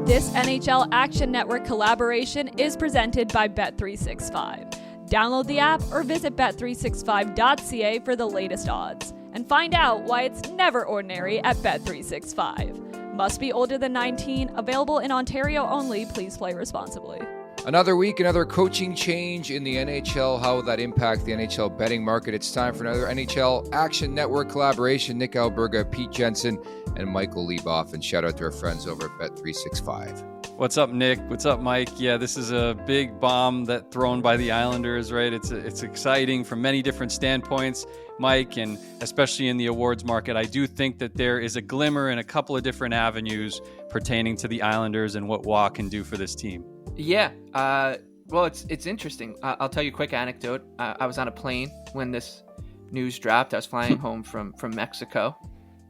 This NHL Action Network collaboration is presented by Bet365. Download the app or visit bet365.ca for the latest odds. And find out why it's never ordinary at Bet365. Must be older than 19, available in Ontario only. Please play responsibly. Another week, another coaching change in the NHL. How will that impact the NHL betting market? It's time for another NHL Action Network collaboration. Nick Alberga, Pete Jensen, and Michael Leboff. And shout out to our friends over at Bet365. What's up, Nick? What's up, Mike? Yeah, this is a big bomb that thrown by the Islanders, right? It's exciting from many different standpoints, Mike, and especially in the awards market. I do think that there is a glimmer in a couple of different avenues pertaining to the Islanders and what Waugh can do for this team. Yeah, well, it's interesting. I'll tell you a quick anecdote. I was on a plane when this news dropped. I was flying home from Mexico.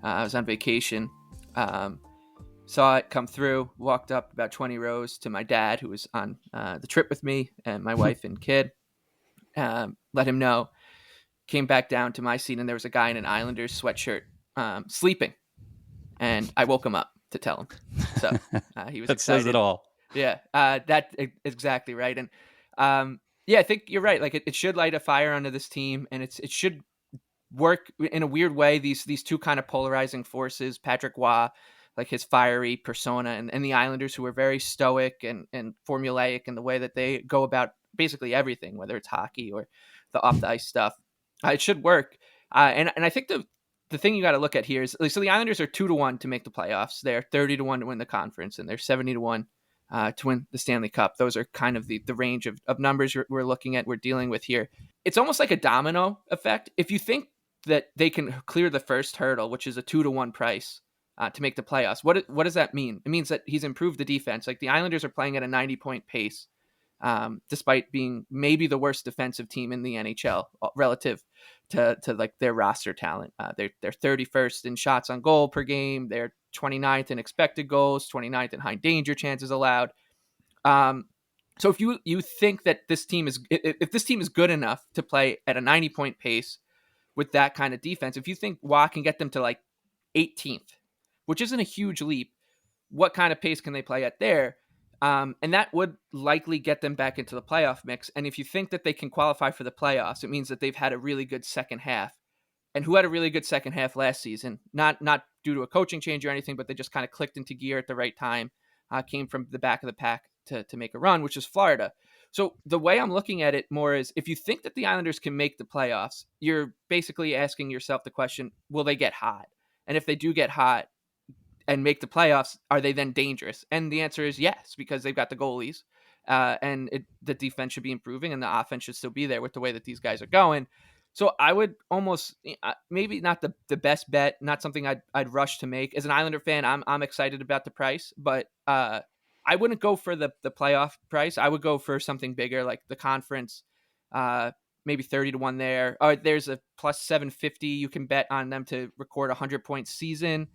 I was on vacation. Saw it come through, walked up about 20 rows to my dad, who was on the trip with me, and my wife and kid. Let him know. Came back down to my seat, and there was a guy in an Islanders sweatshirt sleeping. And I woke him up to tell him. So he was that excited. Says it all. Yeah, that exactly right. And yeah, I think you're right. Like it should light a fire under this team, and it should work in a weird way. These two kind of polarizing forces, Patrick Waugh, like his fiery persona, and the Islanders, who are very stoic and formulaic in the way that they go about basically everything, whether it's hockey or the off the ice stuff. It should work. And I think the thing you got to look at here is, so the Islanders are 2-1 to make the playoffs. They're 30-1 to win the conference, and they're 70-1 to win the Stanley Cup. Those are kind of the range of numbers we're looking at, we're dealing with here. It's almost like a domino effect. If you think that they can clear the first hurdle, which is a 2-1 price to make the playoffs, what does that mean? It means that he's improved the defense. Like the Islanders are playing at a 90-point pace, despite being maybe the worst defensive team in the NHL relative to like their roster talent. They're 31st in shots on goal per game. They're 29th in expected goals, 29th in high danger chances allowed. So if you think that if this team is good enough to play at a 90-point pace with that kind of defense, if you think Waugh can get them to like 18th, which isn't a huge leap, what kind of pace can they play at there? And that would likely get them back into the playoff mix. And if you think that they can qualify for the playoffs, it means that they've had a really good second half. And who had a really good second half last season? Not due to a coaching change or anything, but they just kind of clicked into gear at the right time, came from the back of the pack to make a run, which is Florida. So the way I'm looking at it more is, if you think that the Islanders can make the playoffs, you're basically asking yourself the question, will they get hot? And if they do get hot and make the playoffs, are they then dangerous? And the answer is yes, because they've got the goalies, and the defense should be improving, and the offense should still be there with the way that these guys are going. So I would almost, maybe not the best bet, not something I'd rush to make. As an Islander fan, I'm excited about the price, but I wouldn't go for the playoff price. I would go for something bigger, like the conference, maybe 30-1 there. Or there's a plus 750 you can bet on them to record a 100-point season.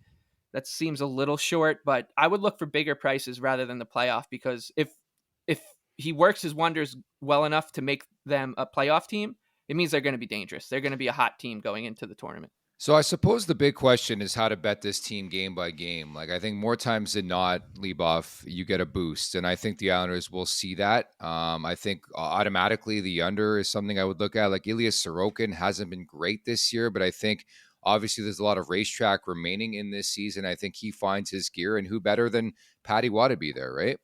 That seems a little short, but I would look for bigger prices rather than the playoff, because if he works his wonders well enough to make them a playoff team, it means they're going to be dangerous. They're going to be a hot team going into the tournament. So I suppose the big question is how to bet this team game by game. Like, I think more times than not, Leboff, you get a boost. And I think the Islanders will see that. I think automatically the under is something I would look at. Like, Ilya Sorokin hasn't been great this year, but I think obviously there's a lot of racetrack remaining in this season. I think he finds his gear, and who better than Patty Waugh to be there, right?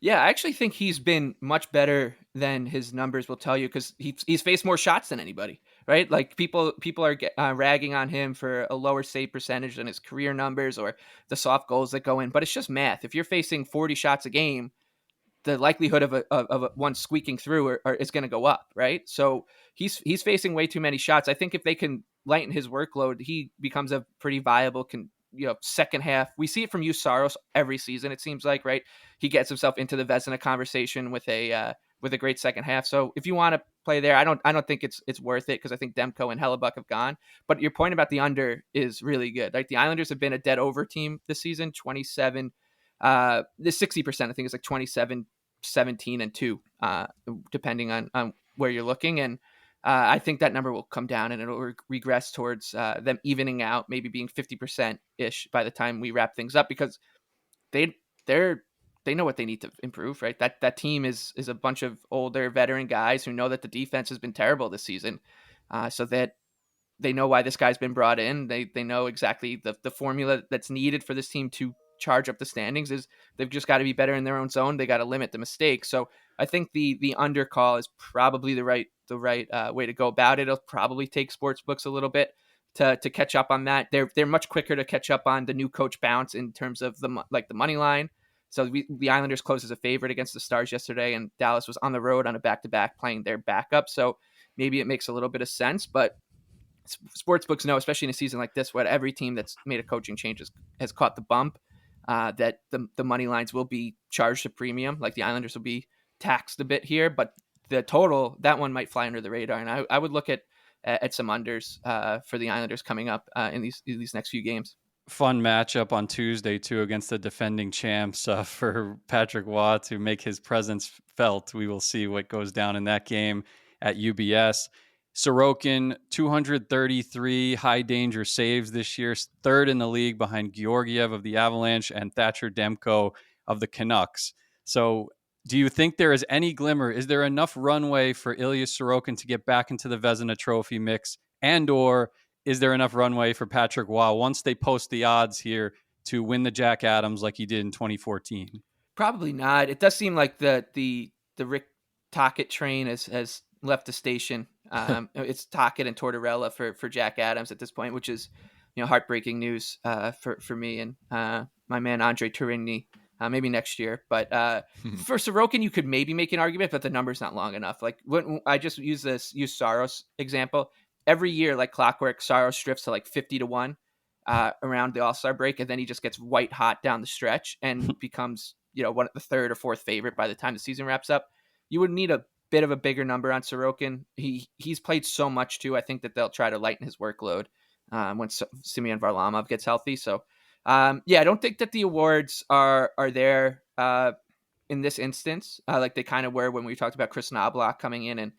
Yeah, I actually think he's been much better than his numbers will tell you, because he's faced more shots than anybody, right? Like people are ragging on him for a lower save percentage than his career numbers or the soft goals that go in, but it's just math. If you're facing 40 shots a game, the likelihood of a one squeaking through is going to go up, right? So he's facing way too many shots. I think if they can lighten his workload, he becomes a pretty viable second half. We see it from Juuse Saros every season, it seems like, right? He gets himself into the Vezina conversation with a great second half. So if you want to play there, I don't think it's worth it, because I think Demko and Hellebuck have gone. But your point about the under is really good. Like, the Islanders have been a dead over team this season, 27, the 60%, I think, is like 27, 17, and 2, depending on where you're looking. And I think that number will come down, and it'll regress towards them evening out, maybe being 50%-ish by the time we wrap things up, because they're they know what they need to improve, right? That team is a bunch of older veteran guys who know that the defense has been terrible this season, so that they know why this guy's been brought in. They know exactly the formula that's needed for this team to charge up the standings is they've just got to be better in their own zone. They got to limit the mistakes. So I think the under call is probably the right way to go about it. It'll probably take sportsbooks a little bit to catch up on that. They're much quicker to catch up on the new coach bounce in terms of the money line. So the Islanders closed as a favorite against the Stars yesterday, and Dallas was on the road on a back-to-back playing their backup. So maybe it makes a little bit of sense, but sportsbooks know, especially in a season like this, where every team that's made a coaching change has caught the bump, that the money lines will be charged a premium. Like the Islanders will be taxed a bit here, but the total, that one might fly under the radar. And I would look at some unders for the Islanders coming up in these next few games. Fun matchup on Tuesday too against the defending champs for Patrick Waugh to make his presence felt. We will see what goes down in that game at UBS. Sorokin, 233 high danger saves this year, third in the league behind Georgiev of the Avalanche and Thatcher Demko of the Canucks. So do you think there is any glimmer? Is there enough runway for Ilya Sorokin to get back into the Vezina Trophy mix? And or is there enough runway for Patrick Waugh once they post the odds here to win the Jack Adams like he did in 2014? Probably not. It does seem like the Rick Tocchet train has left the station. It's Tocchet and Tortorella for Jack Adams at this point, which is heartbreaking news for me and my man Andre Tourigny. Maybe next year, but for Sorokin, you could maybe make an argument, but the number's not long enough. Like when I just use Saros example, every year, like clockwork, Saros drifts to like 50-1 around the All-Star break, and then he just gets white hot down the stretch and becomes one of the third or fourth favorite by the time the season wraps up. You would need a bit of a bigger number on Sorokin. He's played so much too. I think that they'll try to lighten his workload when Semyon Varlamov gets healthy. So. I don't think that the awards are there in this instance, like they kind of were when we talked about Chris Knoblauch coming in, and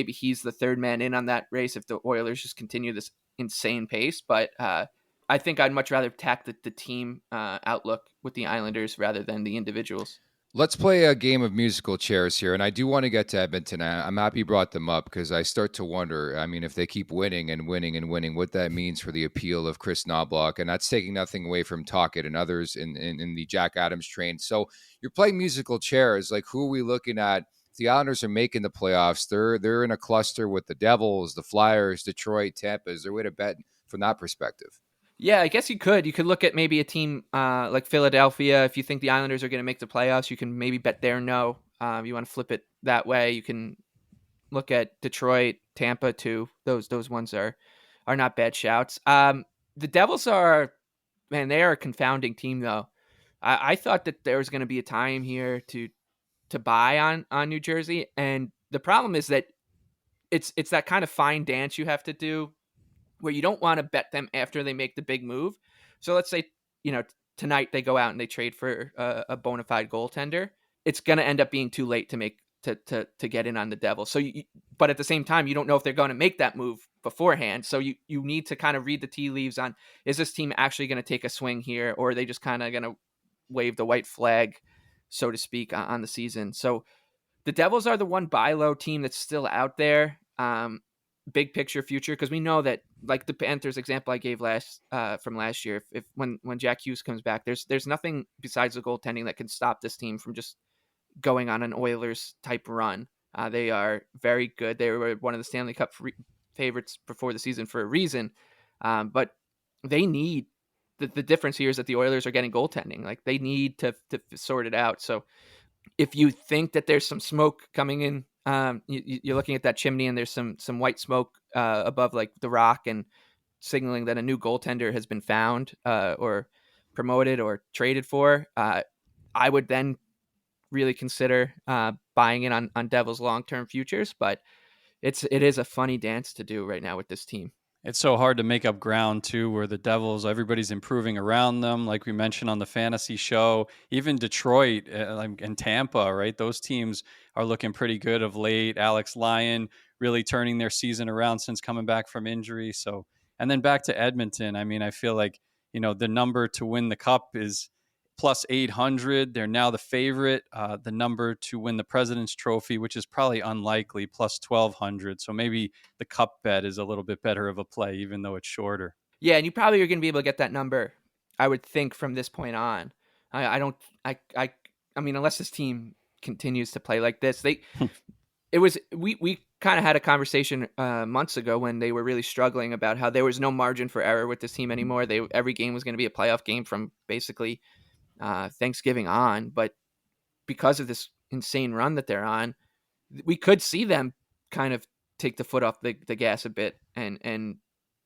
he's the third man in on that race if the Oilers just continue this insane pace. But I think I'd much rather attack the team outlook with the Islanders rather than the individuals. Let's play a game of musical chairs here, and I do want to get to Edmonton. I'm happy you brought them up because I start to wonder, if they keep winning and winning and winning, what that means for the appeal of Chris Knoblauch, and that's taking nothing away from Tocchet and others in the Jack Adams train. So you're playing musical chairs. Like, who are we looking at? If the Islanders are making the playoffs, they're in a cluster with the Devils, the Flyers, Detroit, Tampa. Is there a way to bet from that perspective? Yeah, I guess you could. You could look at maybe a team like Philadelphia. If you think the Islanders are going to make the playoffs, you can maybe bet there no. You want to flip it that way. You can look at Detroit, Tampa too. Those ones are not bad shouts. The Devils they are a confounding team though. I thought that there was going to be a time here to buy on New Jersey, and the problem is that it's that kind of fine dance you have to do, where you don't want to bet them after they make the big move. So let's say, tonight they go out and they trade for a bona fide goaltender. It's going to end up being too late to get in on the Devils. So, but at the same time, you don't know if they're going to make that move beforehand. So you need to kind of read the tea leaves on, is this team actually going to take a swing here, or are they just kind of going to wave the white flag, so to speak, on the season? So the Devils are the one buy low team that's still out there. Big picture future, because we know that, like the Panthers example I gave from last year, if when Jack Hughes comes back, there's nothing besides the goaltending that can stop this team from just going on an Oilers type run. They are very good. They were one of the Stanley Cup favorites before the season for a reason, but they need the difference here is that the Oilers are getting goaltending. Like they need to sort it out. So if you think that there's some smoke coming in, you're looking at that chimney and there's some white smoke above like the rock and signaling that a new goaltender has been found or promoted or traded for, I would then really consider buying in on Devils long-term futures. But it is a funny dance to do right now with this team. It's so hard to make up ground too, where the Devils, everybody's improving around them. Like we mentioned on the fantasy show, even Detroit and Tampa, right? Those teams are looking pretty good of late. Alex Lyon really turning their season around since coming back from injury. So, and then back to Edmonton. I feel like, the number to win the cup is plus 800. They're now the favorite, the number to win the President's Trophy, which is probably unlikely, plus 1200. So maybe the cup bet is a little bit better of a play, even though it's shorter. Yeah, and you probably are going to be able to get that number, I would think, from this point on. I mean, unless this team continues to play like this, we kind of had a conversation months ago when they were really struggling about how there was no margin for error with this team anymore. Every game was going to be a playoff game from basically Thanksgiving on, but because of this insane run that they're on, we could see them kind of take the foot off the gas a bit and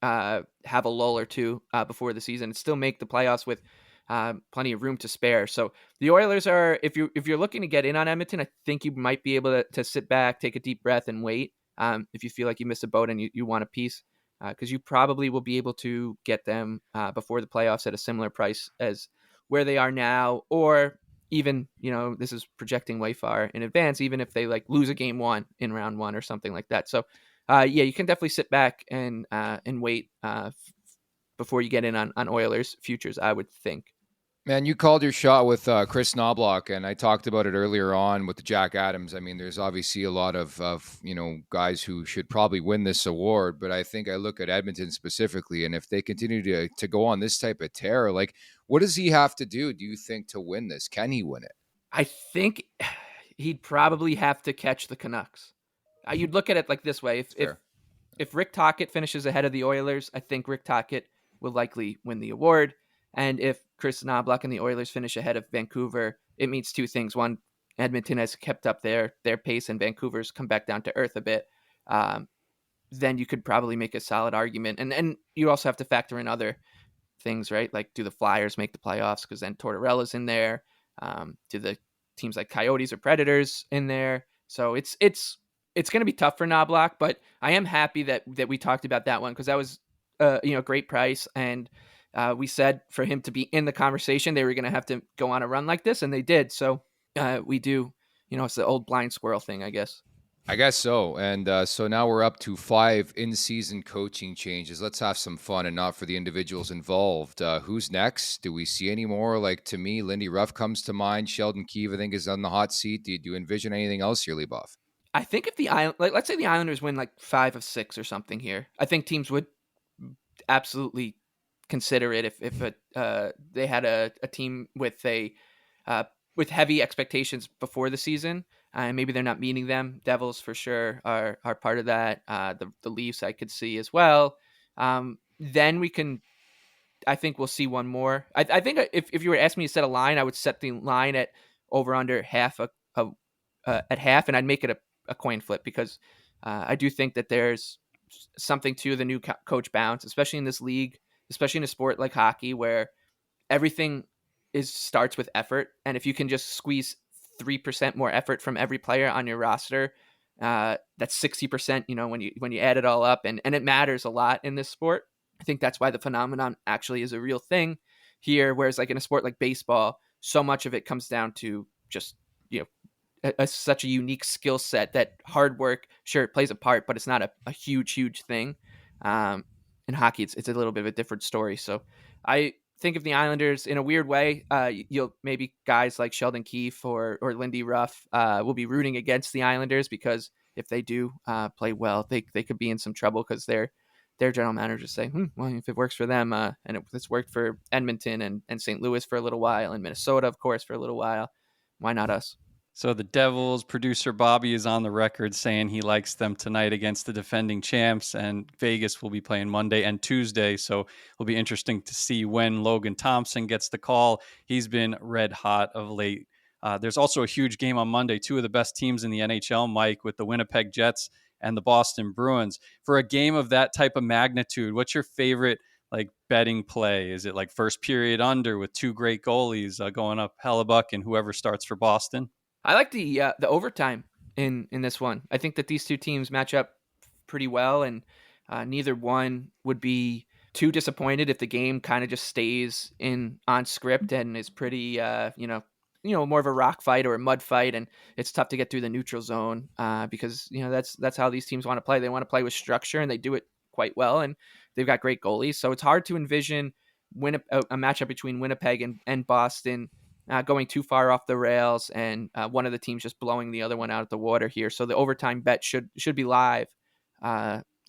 have a lull or two before the season and still make the playoffs with plenty of room to spare. So the Oilers are, if you're looking to get in on Edmonton, I think you might be able to sit back, take a deep breath, and wait. If you feel like you missed a boat and you want a piece, because you probably will be able to get them before the playoffs at a similar price as where they are now, or even, this is projecting way far in advance, even if they like lose a game one in round one or something like that. So you can definitely sit back and wait before you get in on Oilers futures, I would think. Man, you called your shot with Chris Knobloch, and I talked about it earlier on with Jack Adams. I mean, there's obviously a lot of guys who should probably win this award, but I think I look at Edmonton specifically, and if they continue to go on this type of tear, like, what does he have to do you think, to win this? Can he win it? I think he'd probably have to catch the Canucks. You'd look at it like this way. If Rick Tocchet finishes ahead of the Oilers, I think Rick Tocchet will likely win the award. And if Chris Knobloch and the Oilers finish ahead of Vancouver, it means two things. One, Edmonton has kept up their pace and Vancouver's come back down to earth a bit. Then you could probably make a solid argument. And you also have to factor in other things, right? Like, do the Flyers make the playoffs? Because then Tortorella's in there. Do the teams like Coyotes or Predators in there? So it's going to be tough for Knobloch, but I am happy that we talked about that one, because that was great price. And we said for him to be in the conversation, they were going to have to go on a run like this, and they did. So we do, it's the old blind squirrel thing, I guess. I guess so. And so now we're up to 5 in-season coaching changes. Let's have some fun and not for the individuals involved. Who's next? Do we see any more? Like, to me, Lindy Ruff comes to mind. Sheldon Keefe, I think, is on the hot seat. Do you envision anything else here, Leboff? I think if let's say the Islanders win like 5 of 6 or something here, I think teams would absolutely consider it if they had a team with with heavy expectations before the season, and maybe they're not meeting them. Devils for sure are part of that. The Leafs I could see as well. Then we can, I think we'll see one more. I think if you were asking me to set a line, I would set the line at over under half at half, and I'd make it a coin flip, because I do think that there's something to the new coach bounce, especially in this league, especially in a sport like hockey, where everything starts with effort. And if you can just squeeze 3% more effort from every player on your roster, that's 60%, when you add it all up, and it matters a lot in this sport. I think that's why the phenomenon actually is a real thing here. Whereas like in a sport like baseball, so much of it comes down to just, such a unique skill set that hard work, sure, it plays a part, but it's not a huge thing. In hockey, it's a little bit of a different story. So I think of the Islanders in a weird way. You'll maybe guys like Sheldon Keefe or Lindy Ruff will be rooting against the Islanders, because if they do play well, they could be in some trouble, because their general managers say, well, if it works for them, and it's worked for Edmonton and St. Louis for a little while, and Minnesota, of course, for a little while, why not us? So the Devils producer Bobby is on the record saying he likes them tonight against the defending champs, and Vegas will be playing Monday and Tuesday. So it'll be interesting to see when Logan Thompson gets the call. He's been red hot of late. There's also a huge game on Monday, 2 of the best teams in the NHL, Mike, with the Winnipeg Jets and the Boston Bruins. For a game of that type of magnitude, what's your favorite betting play? Is it like first period under with 2 great goalies going up Hellebuck and whoever starts for Boston? I like the overtime in this one. I think that these two teams match up pretty well, and neither one would be too disappointed if the game kind of just stays on script and is pretty more of a rock fight or a mud fight, and it's tough to get through the neutral zone because that's how these teams want to play. They want to play with structure, and they do it quite well, and they've got great goalies. So it's hard to envision a matchup between Winnipeg and Boston going too far off the rails and one of the teams just blowing the other one out of the water here. So the overtime bet should be live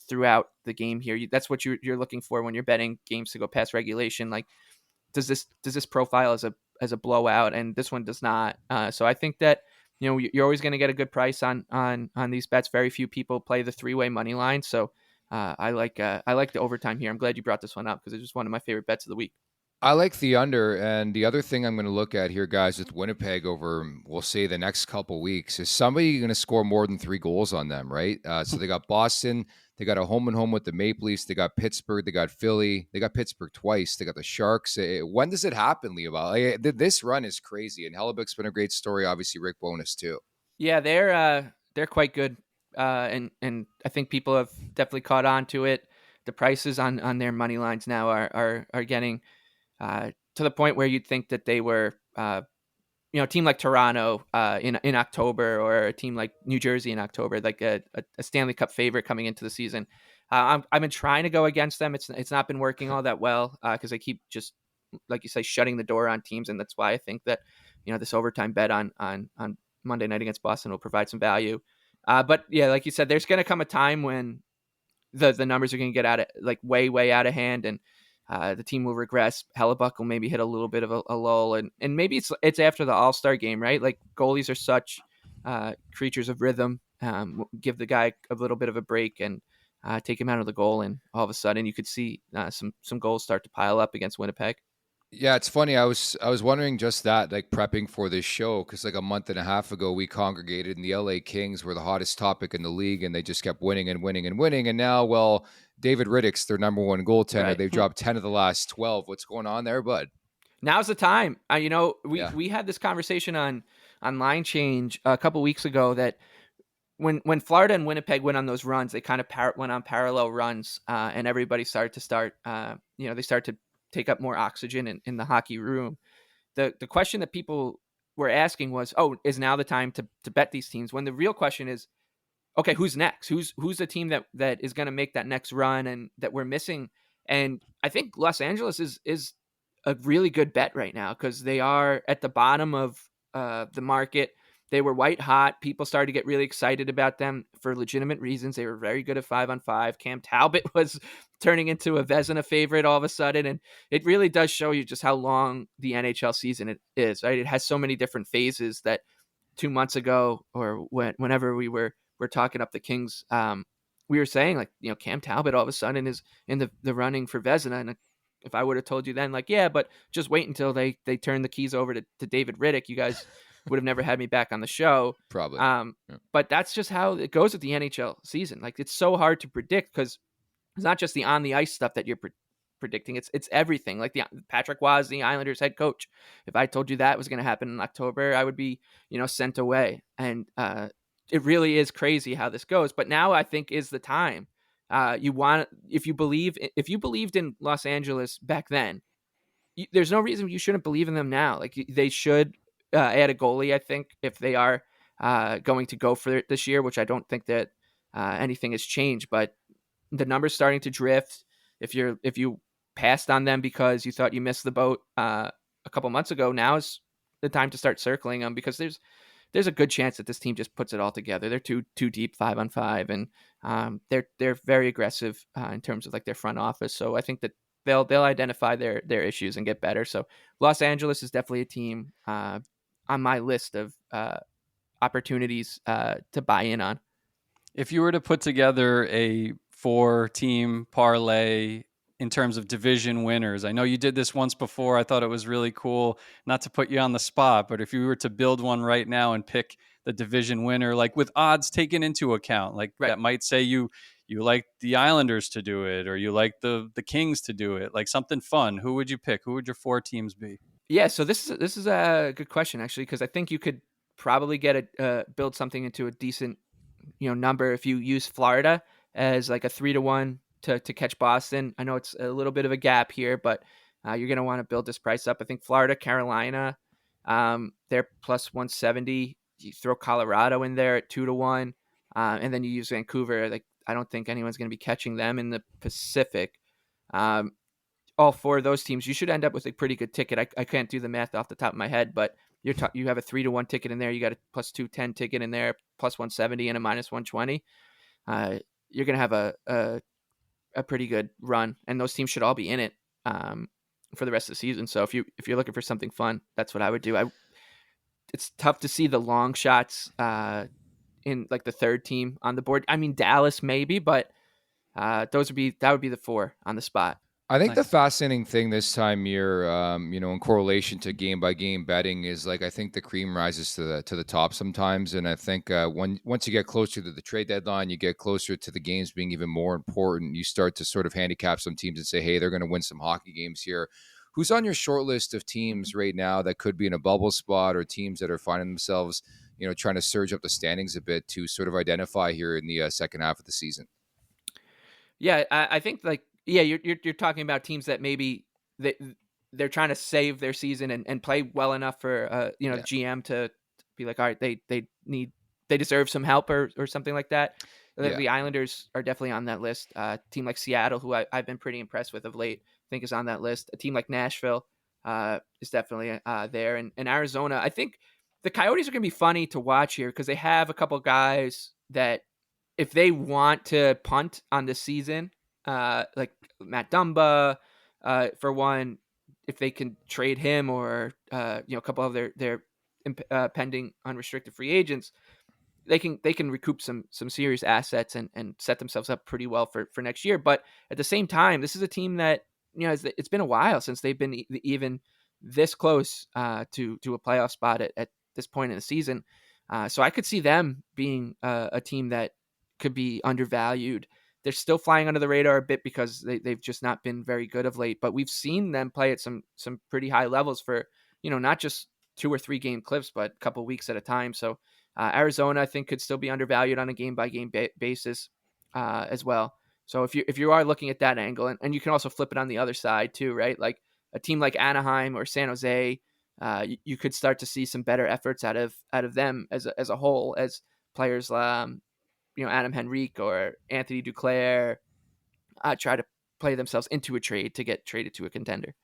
throughout the game here. That's what you're looking for when you're betting games to go past regulation. Like, does this profile as a blowout? And this one does not. So I think that, you know, you're always going to get a good price on these bets. Very few people play the 3-way money line. So I like the overtime here. I'm glad you brought this one up because it's just one of my favorite bets of the week. I like the under, and the other thing I'm going to look at here, guys, with Winnipeg over, we'll say, the next couple weeks, is somebody going to score more than 3 goals on them, right? So they got Boston, they got a home and home with the Maple Leafs, they got Pittsburgh, they got Philly, they got Pittsburgh twice, they got the Sharks. When does it happen, Leo? Like, this run is crazy, and Hellebuck's been a great story. Obviously, Rick Bowness too. Yeah, they're quite good, and I think people have definitely caught on to it. The prices on their money lines now are getting to the point where you'd think that they were, a team like Toronto in October, or a team like New Jersey in October, like a Stanley Cup favorite coming into the season. I've been trying to go against them. It's not been working all that well because they keep just, like you say, shutting the door on teams, and that's why I think that this overtime bet on Monday night against Boston will provide some value. But yeah, like you said, there's going to come a time when the numbers are going to get way out of hand, and the team will regress. Hellebuck will maybe hit a little bit of a lull, and maybe it's after the All-Star game, right? Like, goalies are such creatures of rhythm. Give the guy a little bit of a break and take him out of the goal, and all of a sudden you could see some goals start to pile up against Winnipeg. Yeah, it's funny. I was wondering just that, like, prepping for this show, because like a month and a half ago we congregated, and the LA Kings were the hottest topic in the league, and they just kept winning and winning and winning. And now, well, David Riddick's their number one goaltender. Right. They've dropped 10 of the last 12. What's going on there, bud? Now's the time. We had this conversation on Line Change a couple weeks ago that when Florida and Winnipeg went on those runs, they kind of went on parallel runs, and everybody started they started to take up more oxygen in the hockey room. The question that people were asking was, is now the time to bet these teams? When the real question is, okay, who's next? Who's the team that is going to make that next run and that we're missing? And I think Los Angeles is a really good bet right now because they are at the bottom of the market. They were white hot. People started to get really excited about them for legitimate reasons. They were very good at 5-on-5. Cam Talbot was turning into a Vezina favorite all of a sudden. And it really does show you just how long the NHL season it is, right? It has so many different phases that 2 months ago, or whenever we were talking up the Kings, we were saying, like, Cam Talbot all of a sudden is in the running for Vezina. And if I would have told you then, like, yeah, but just wait until they turn the keys over to David Riddick, you guys would have never had me back on the show. Probably. Yeah. But that's just how it goes with the NHL season. Like, it's so hard to predict because it's not just the on the ice stuff that you're predicting. It's everything. Like, Patrick Roy, the Islanders head coach. If I told you that was going to happen in October, I would be, sent away. And it really is crazy how this goes. But now I think is the time. If you believed in Los Angeles back then, there's no reason you shouldn't believe in them now. Like, they should add a goalie, I think, if they are going to go for it this year, which I don't think that anything has changed. But the numbers starting to drift. If you passed on them because you thought you missed the boat a couple months ago, now is the time to start circling them, because there's a good chance that this team just puts it all together. They're too deep 5-on-5, and they're very aggressive in terms of like their front office. So I think that they'll identify their issues and get better. So Los Angeles is definitely a team on my list of opportunities to buy in on. If you were to put together a 4-team parlay in terms of division winners, I know you did this once before. I thought it was really cool, not to put you on the spot, but if you were to build one right now and pick the division winner, like with odds taken into account, like right, that might say you like the Islanders to do it, or you like the Kings to do it, like something fun, who would you pick? Who would your 4 teams be? Yeah, so this is a good question, actually, because I think you could probably build something into a decent number if you use Florida as like a 3-1 to catch Boston. I know it's a little bit of a gap here, but you're going to want to build this price up. I think Florida, Carolina, they're plus 170. You throw Colorado in there at 2-1, and then you use Vancouver. Like, I don't think anyone's going to be catching them in the Pacific. all four of those teams, you should end up with a pretty good ticket. I can't do the math off the top of my head, but you have a 3-1 ticket in there. You got a plus 210 ticket in there, plus 170 and a minus 120. You're going to have a pretty good run, and those teams should all be in it for the rest of the season. So if you're looking for something fun, that's what I would do. It's tough to see the long shots in like the third team on the board. I mean, Dallas maybe, but that would be the four on the spot. I think the fascinating thing this time year, in correlation to game by game betting, is like I think the cream rises to the top sometimes, and I think once you get closer to the trade deadline, you get closer to the games being even more important. You start to sort of handicap some teams and say, hey, they're going to win some hockey games here. Who's on your short list of teams right now that could be in a bubble spot, or teams that are finding themselves, trying to surge up the standings a bit to sort of identify here in the second half of the season? Yeah, I think you're talking about teams that maybe they're trying to save their season and play well enough for the GM to be like, all right, they deserve some help or something like that. Yeah. The Islanders are definitely on that list. A team like Seattle, who I've been pretty impressed with of late, I think is on that list. A team like Nashville is definitely there, and Arizona. I think the Coyotes are going to be funny to watch here because they have a couple guys that, if they want to punt on this season, like Matt Dumba, for one, if they can trade him or a couple of their pending unrestricted free agents, they can recoup some serious assets and set themselves up pretty well for next year. But at the same time, this is a team that it's been a while since they've been even this close to a playoff spot at this point in the season. So I could see them being a team that could be undervalued. They're still flying under the radar a bit because they've just not been very good of late, but we've seen them play at some pretty high levels for, not just 2 or 3 game clips, but a couple weeks at a time. So Arizona, I think, could still be undervalued on a game by game basis as well. So if you are looking at that angle, and you can also flip it on the other side too, right? Like a team like Anaheim or San Jose, you could start to see some better efforts out of them as a whole, as players Adam Henrique or Anthony Duclair try to play themselves into a trade to get traded to a contender.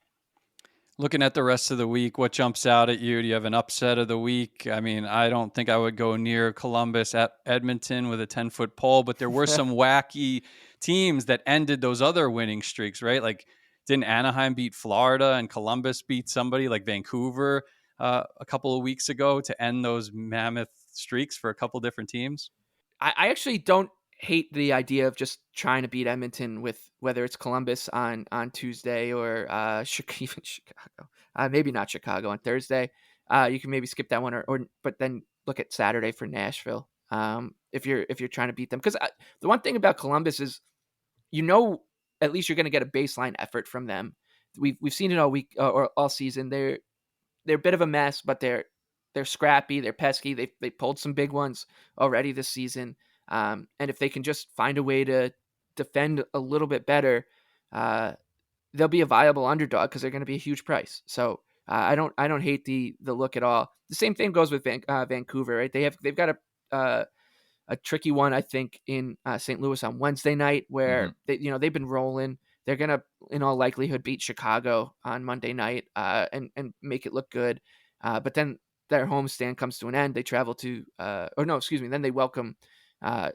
Looking at the rest of the week, what jumps out at you? Do you have an upset of the week? I mean, I don't think I would go near Columbus at Edmonton with a 10-foot pole, but there were some wacky teams that ended those other winning streaks, right? Like, didn't Anaheim beat Florida and Columbus beat somebody like Vancouver a couple of weeks ago to end those mammoth streaks for a couple different teams? I actually don't hate the idea of just trying to beat Edmonton with whether it's Columbus on Tuesday or even Chicago. Maybe not Chicago on Thursday. You can maybe skip that one, but then look at Saturday for Nashville. If you're trying to beat them, because the one thing about Columbus is, at least you're going to get a baseline effort from them. We've seen it all week or all season. They're a bit of a mess, but they're scrappy, they're pesky. They pulled some big ones already this season. And if they can just find a way to defend a little bit better, they'll be a viable underdog because they're going to be a huge price. So I don't hate the look at all. The same thing goes with Vancouver, right? They've got a tricky one, I think, in St. Louis on Wednesday night, where they've been rolling. They're going to, in all likelihood, beat Chicago on Monday night and make it look good. But then their homestand comes to an end. They travel to, then they welcome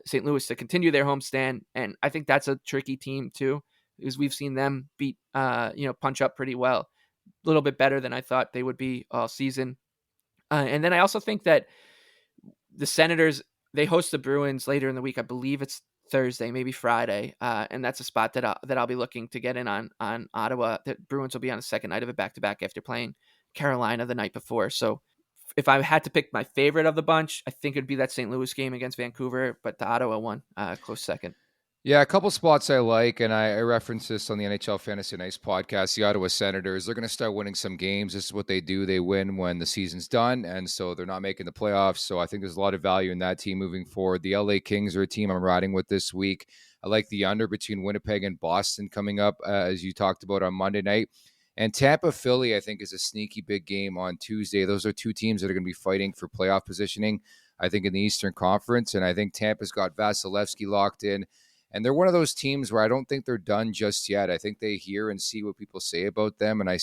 St. Louis to continue their homestand. And I think that's a tricky team too, because we've seen them beat, punch up pretty well, a little bit better than I thought they would be all season. And then I also think that the Senators, they host the Bruins later in the week. I believe it's Thursday, maybe Friday. And that's a spot that I'll be looking to get in on Ottawa. The Bruins will be on the second night of a back-to-back after playing Carolina the night before. So if I had to pick my favorite of the bunch, I think it'd be that St. Louis game against Vancouver, but the Ottawa one, close second. Yeah, a couple spots I like, and I referenced this on the NHL Fantasy Nice podcast. The Ottawa Senators, they're going to start winning some games. This is what they do. They win when the season's done, and so they're not making the playoffs. So I think there's a lot of value in that team moving forward. The LA Kings are a team I'm riding with this week. I like the under between Winnipeg and Boston coming up, as you talked about on Monday night. And Tampa-Philly, I think, is a sneaky big game on Tuesday. Those are two teams that are going to be fighting for playoff positioning, I think, in the Eastern Conference. And I think Tampa's got Vasilevsky locked in. And they're one of those teams where I don't think they're done just yet. I think they hear and see what people say about them. And I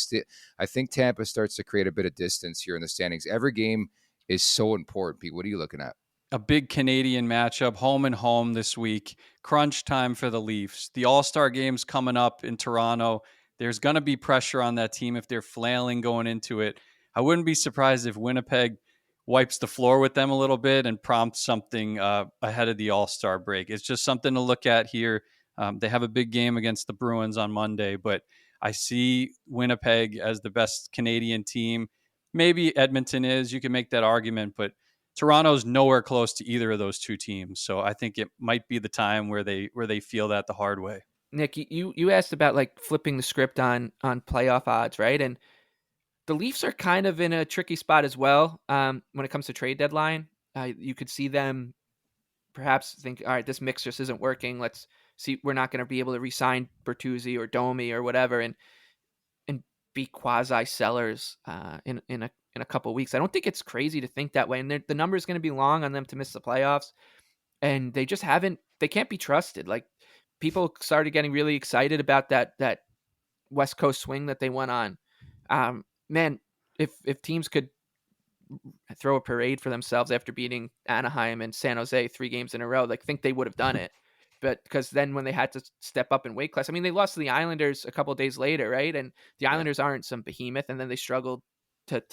think Tampa starts to create a bit of distance here in the standings. Every game is so important. Pete, what are you looking at? A big Canadian matchup, home and home this week. Crunch time for the Leafs. The All-Star game's coming up in Toronto. There's going to be pressure on that team if they're flailing going into it. I wouldn't be surprised if Winnipeg wipes the floor with them a little bit and prompts something ahead of the All-Star break. It's just something to look at here. They have a big game against the Bruins on Monday, but I see Winnipeg as the best Canadian team. Maybe Edmonton is. You can make that argument, but Toronto's nowhere close to either of those two teams. So I think it might be the time where they feel that the hard way. Nick, you asked about like flipping the script on playoff odds, right? And the Leafs are kind of in a tricky spot as well when it comes to trade deadline. You could see them perhaps think, all right, this mix just isn't working. Let's see, we're not going to be able to re-sign Bertuzzi or Domi or whatever, and be quasi sellers in a couple of weeks. I don't think it's crazy to think that way. And the number is going to be long on them to miss the playoffs, and they just they can't be trusted. Like, people started getting really excited about that West Coast swing that they went on. Man, if teams could throw a parade for themselves after beating Anaheim and San Jose 3 games in a row, like, think they would have done it. But because then when they had to step up in weight class, I mean, they lost to the Islanders a couple of days later, right? And the Islanders aren't some behemoth, and then they struggled to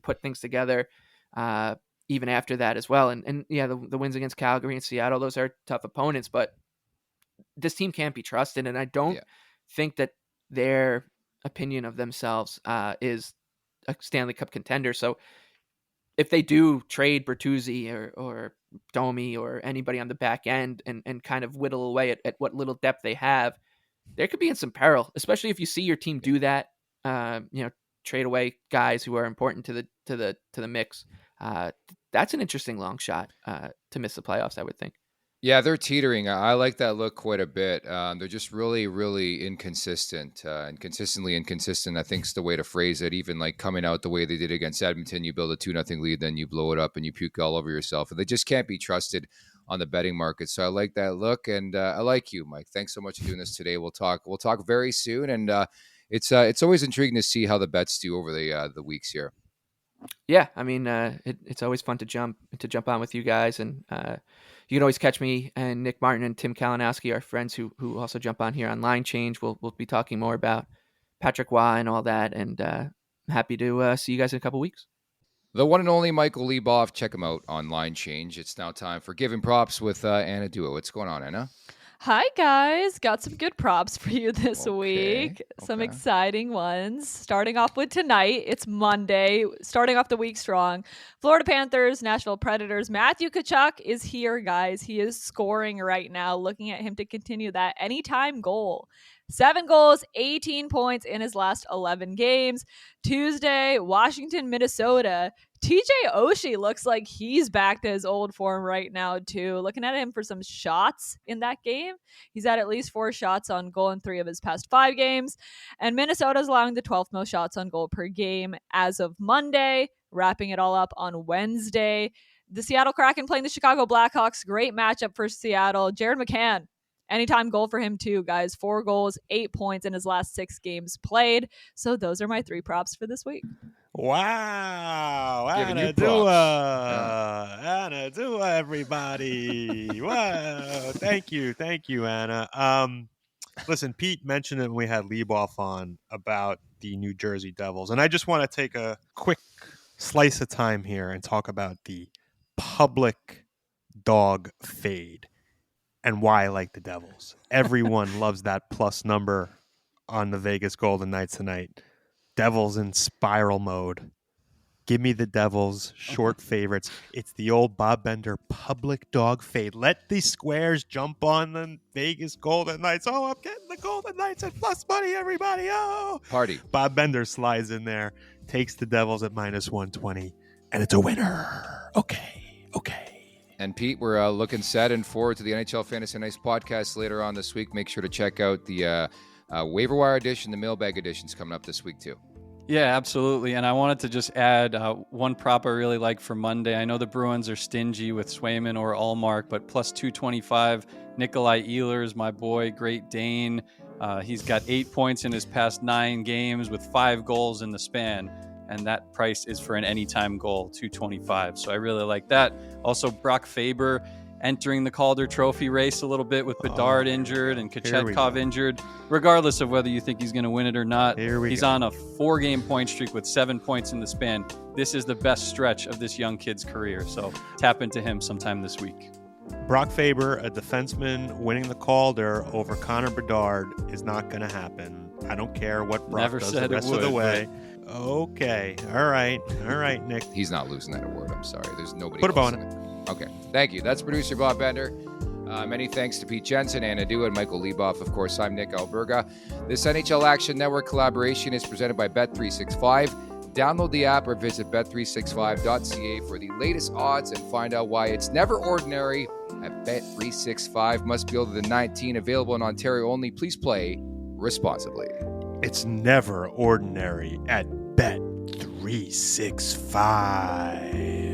put things together even after that as well. And yeah, the wins against Calgary and Seattle, those are tough opponents, but this team can't be trusted. And I don't think that their opinion of themselves is a Stanley Cup contender. So if they do trade Bertuzzi or Domi or anybody on the back end and kind of whittle away at what little depth they have, there could be in some peril, especially if you see your team do that, trade away guys who are important to the mix. That's an interesting long shot to miss the playoffs, I would think. Yeah, they're teetering. I like that look quite a bit. They're just really, really inconsistent. And consistently inconsistent, I think, is the way to phrase it. Even like coming out the way they did against Edmonton, you build a 2-0 lead, then you blow it up and you puke all over yourself. And they just can't be trusted on the betting market. So I like that look, and I like you, Mike. Thanks so much for doing this today. We'll talk very soon, and it's always intriguing to see how the bets do over the weeks here. Yeah, I mean, it's always fun to jump on with you guys, and you can always catch me and Nick Martin and Tim Kalinowski, our friends who also jump on here on Line Change. We'll be talking more about Patrick Waugh and all that, and I'm happy to see you guys in a couple weeks. The one and only Michael Leboff. Check him out on Line Change. It's now time for Giving Props with Anna Duo. What's going on, Anna? Hi, guys. Got some good props for you this week. Some exciting ones. Starting off with tonight. It's Monday. Starting off the week strong. Florida Panthers, Nashville Predators. Matthew Tkachuk is here, guys. He is scoring right now. Looking at him to continue that anytime goal. 7 goals, 18 points in his last 11 games. Tuesday, Washington, Minnesota. TJ Oshie looks like he's back to his old form right now, too. Looking at him for some shots in that game. He's had at least 4 shots on goal in 3 of his past 5 games. And Minnesota's allowing the 12th most shots on goal per game as of Monday, wrapping it all up on Wednesday. The Seattle Kraken playing the Chicago Blackhawks. Great matchup for Seattle. Jared McCann. Anytime goal for him too, guys. 4 goals, 8 points in his last 6 games played. So those are my 3 props for this week. Wow. Giving Anna you props. Anna Dua, everybody. Wow. Thank you, Anna. Listen, Pete mentioned it when we had Leboff on about the New Jersey Devils. And I just want to take a quick slice of time here and talk about the public dog fade. And why I like the Devils. Everyone loves that plus number on the Vegas Golden Knights tonight. Devils in spiral mode. Give me the Devils, short favorites. It's the old Bob Bender public dog fade. Let the squares jump on the Vegas Golden Knights. Oh, I'm getting the Golden Knights at plus money, everybody. Oh, Party. Bob Bender slides in there, takes the Devils at minus 120, and it's a winner. Okay. And Pete, we're looking set and forward to the NHL Fantasy Nights podcast later on this week. Make sure to check out the waiver wire edition, the mailbag editions coming up this week too. Yeah, absolutely. And I wanted to just add one prop I really like for Monday. I know the Bruins are stingy with Swayman or Allmark, but plus 225, Nikolai Ehlers, my boy, Great Dane. He's got 8 points in his past 9 games with 5 goals in the span. And that price is for an anytime goal, 225. So I really like that. Also, Brock Faber entering the Calder Trophy race a little bit with Bedard injured and Kochetkov injured. Regardless of whether you think he's going to win it or not, he's on a 4-game point streak with 7 points in the span. This is the best stretch of this young kid's career. So tap into him sometime this week. Brock Faber, a defenseman, winning the Calder over Connor Bedard is not going to happen. I don't care what Brock does the rest of the way. Okay. All right, Nick. He's not losing that award. I'm sorry. There's nobody. Put a bow on it. Okay. Thank you. That's producer Bob Bender. Many thanks to Pete Jensen, Anna Dua, and Michael Leboff. Of course, I'm Nick Alberga. This NHL Action Network collaboration is presented by Bet365. Download the app or visit bet365.ca for the latest odds and find out why it's never ordinary at Bet365. Must be older than 19. Available in Ontario only. Please play responsibly. It's never ordinary at Bet365.